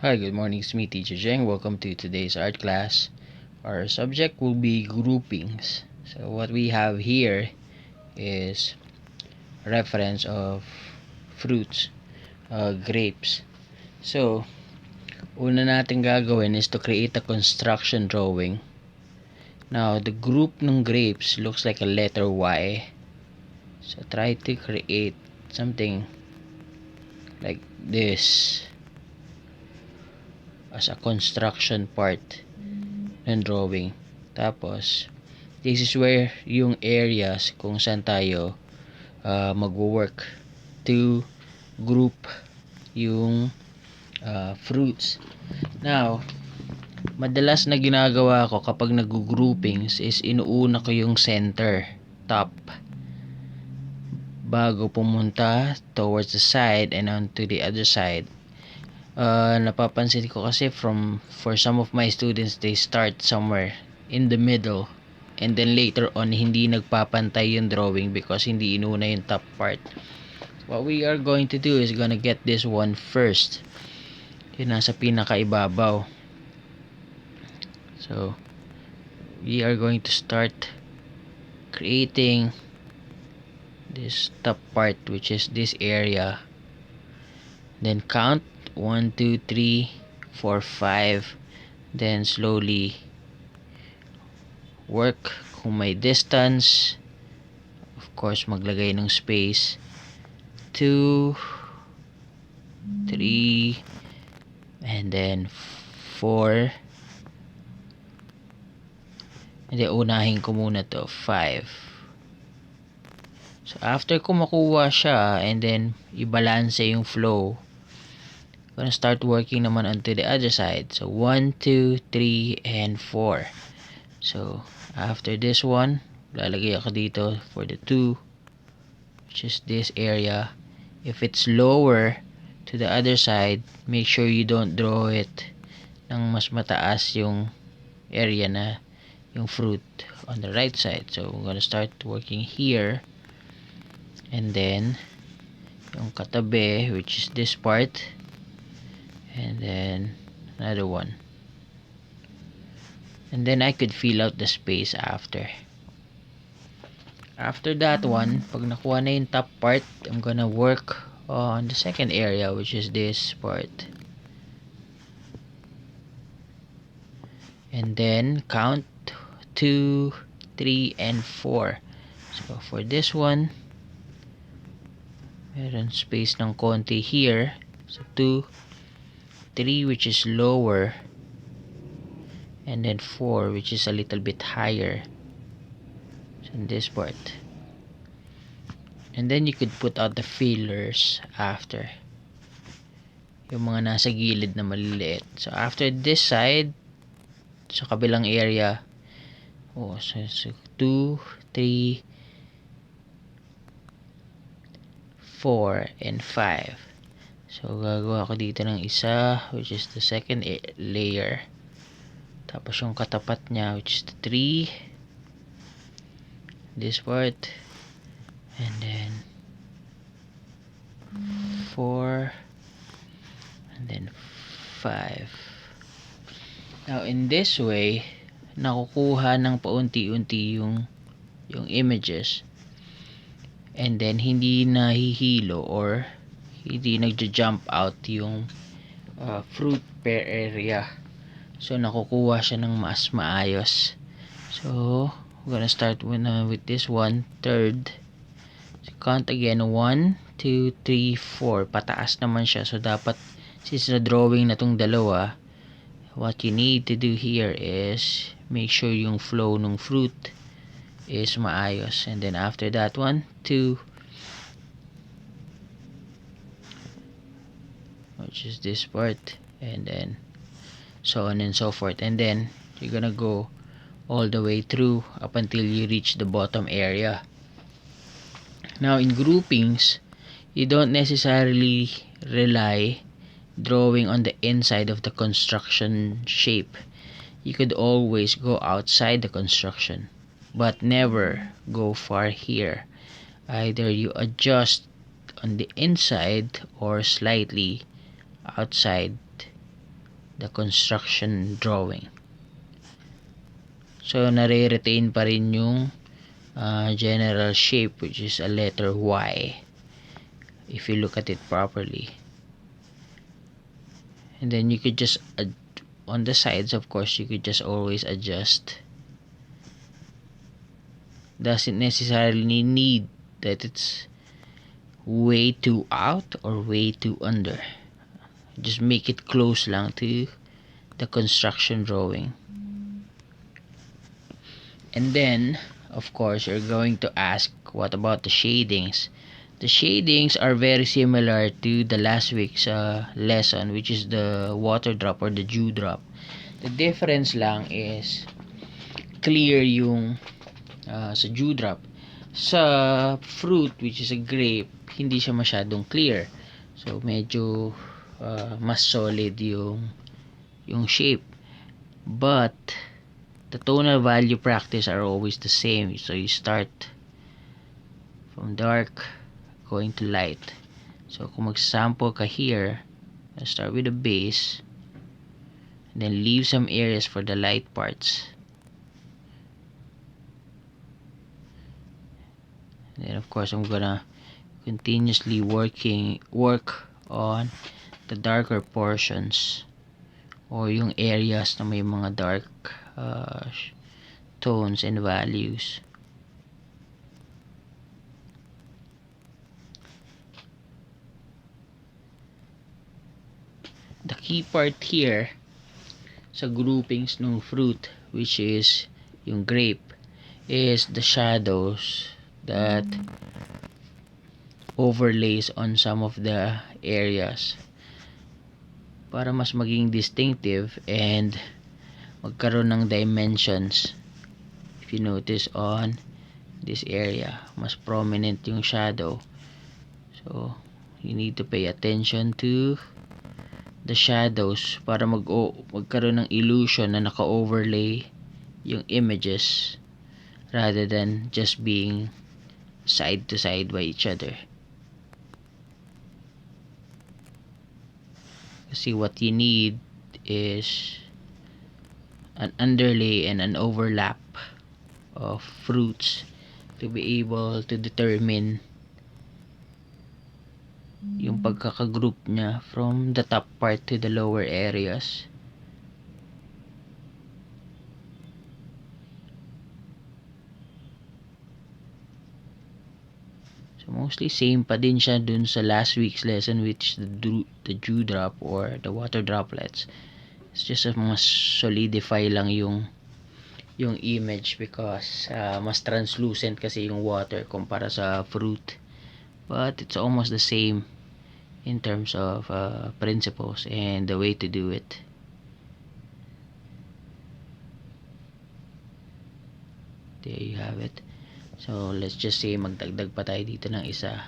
Hi, good morning. It's me, Teacher Jeng. Welcome to today's art class. Our subject will be groupings. So what we have here is reference of fruits, grapes. So, una natin gagawin is to create a construction drawing. Now, the group ng grapes looks like a letter Y. So, try to create something like this as a construction part ng drawing. Tapos, this is where yung areas kung saan tayo magwo-work to group yung fruits. Now, madalas na ginagawa ko kapag nag-groupings is inuuna ko yung center, top, bago pumunta towards the side and on to the other side. Napapansin ko kasi for some of my students, they start somewhere in the middle and then later on hindi nagpapantay yung drawing because hindi inuna yung top part. What we are going to do is gonna get this one first, yung nasa pinakaibabaw. So we are going to start creating this top part, which is this area, then count 1, 2, 3, 4, 5, then slowly work kung may distance, of course maglagay ng space, 2, 3, and then 4, and then unahin ko muna to 5. So after ko makuha siya and then i-balance yung flow, gonna start working naman onto the other side. So 1, 2, 3, and 4. So after this one, lalagay ako dito for the 2, which is this area. If it's lower to the other side, make sure you don't draw it ng mas mataas yung area na yung fruit on the right side. So I'm gonna start working here, and then yung katabi, which is this part, and then another one, and then I could fill out the space after that one. Pag nakuha na yung top part, I'm gonna work on the second area, which is this part, and then count 2, 3, and 4. So for this one, meron space ng konti here. So 2, 3, which is lower, and then 4, which is a little bit higher. So in this part, and then you could put out the fillers after, yung mga nasa gilid na maliliit. So after this side, sa kabilang area, so 2, 3, 4, and 5. So gagawa ko dito ng isa, which is the second layer. Tapos yung katapat niya, which is the 3, this part, and then 4, and then 5. Now in this way, nakukuha ng paunti-unti yung images, and then hindi nahihilo or hindi nagja-jump out yung fruit per area. So nakukuha siya ng mas maayos. So we're gonna start with this one, third. So count again, 1, 2, 3, 4. Pataas naman siya. So dapat, since na drawing na tong dalawa, what you need to do here is make sure yung flow ng fruit is maayos. And then after that, 1, 2, which is this part, and then so on and so forth. And then you're gonna go all the way through up until you reach the bottom area. Now in groupings, you don't necessarily rely drawing on the inside of the construction shape. You could always go outside the construction, but never go far here. Either you adjust on the inside or slightly outside the construction drawing. So nare-retain pa rin yung general shape, which is a letter Y if you look at it properly. And then you could just on the sides, of course, you could just always adjust. Doesn't necessarily need that it's way too out or way too under. Just make it close lang to the construction drawing. And then of course you're going to ask, what about the shadings? The shadings are very similar to the last week's lesson, which is the water drop or the dew drop. The difference lang is clear yung sa dew drop. Sa fruit, which is a grape, hindi siya masyadong clear. So medyo mas solid yung shape. But the tonal value practice are always the same. So you start from dark going to light. So kung mag-sample ka here, start with the base, and then leave some areas for the light parts. And then of course I'm gonna continuously work on the darker portions or yung areas na may mga dark tones and values. The key part here sa groupings ng fruit, which is yung grape, is the shadows that overlays on some of the areas para mas maging distinctive and magkaroon ng dimensions. If you notice on this area, mas prominent yung shadow, so you need to pay attention to the shadows para magkaroon ng illusion na naka-overlay yung images rather than just being side to side by each other. Kasi what you need is an underlay and an overlap of fruits to be able to determine yung pagkakagroup niya from the top part to the lower areas. So mostly same pa din siya dun sa last week's lesson, which is the dew drop or the water droplets. It's just mas solidify lang yung image because mas translucent kasi yung water kumpara sa fruit, but it's almost the same in terms of principles and the way to do it. There you have it. So let's just say magdagdag pa tayo dito ng isa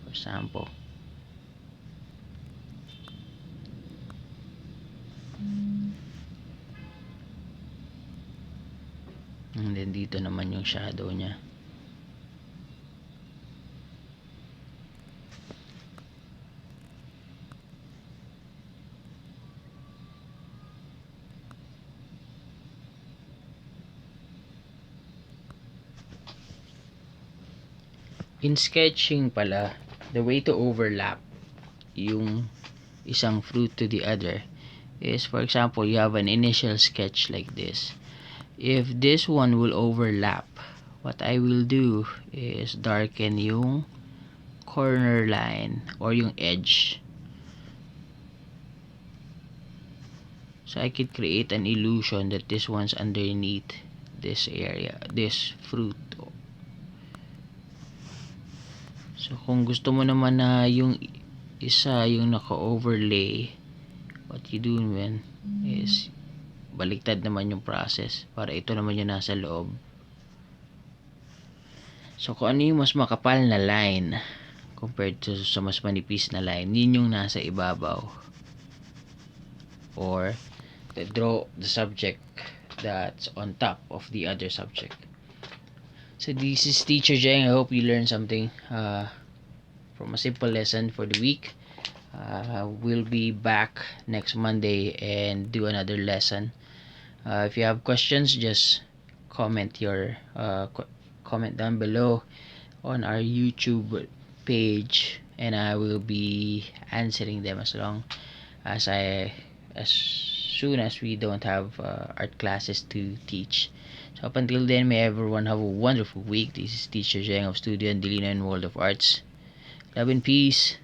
for example. And then dito naman yung shadow niya. In sketching pala, the way to overlap yung isang fruit to the other is, for example, you have an initial sketch like this. If this one will overlap, what I will do is darken yung corner line or yung edge, so I could create an illusion that this one's underneath this area, this fruit. So kung gusto mo naman na yung isa yung naka-overlay, what you do then is baliktad naman yung process para ito naman yung nasa loob. So kung ano yung mas makapal na line compared to sa mas manipis na line, yun yung nasa ibabaw, or draw the subject that's on top of the other subject. So this is Teacher Jeng. I hope you learned something from a simple lesson for the week. we'll be back next Monday and do another lesson. If you have questions, just comment your comment down below on our YouTube page, and I will be answering them as I as soon as we don't have art classes to teach. So up until then, may everyone have a wonderful week. This is Teacher Jeng of Studio and Delino and World of Arts. Love and peace.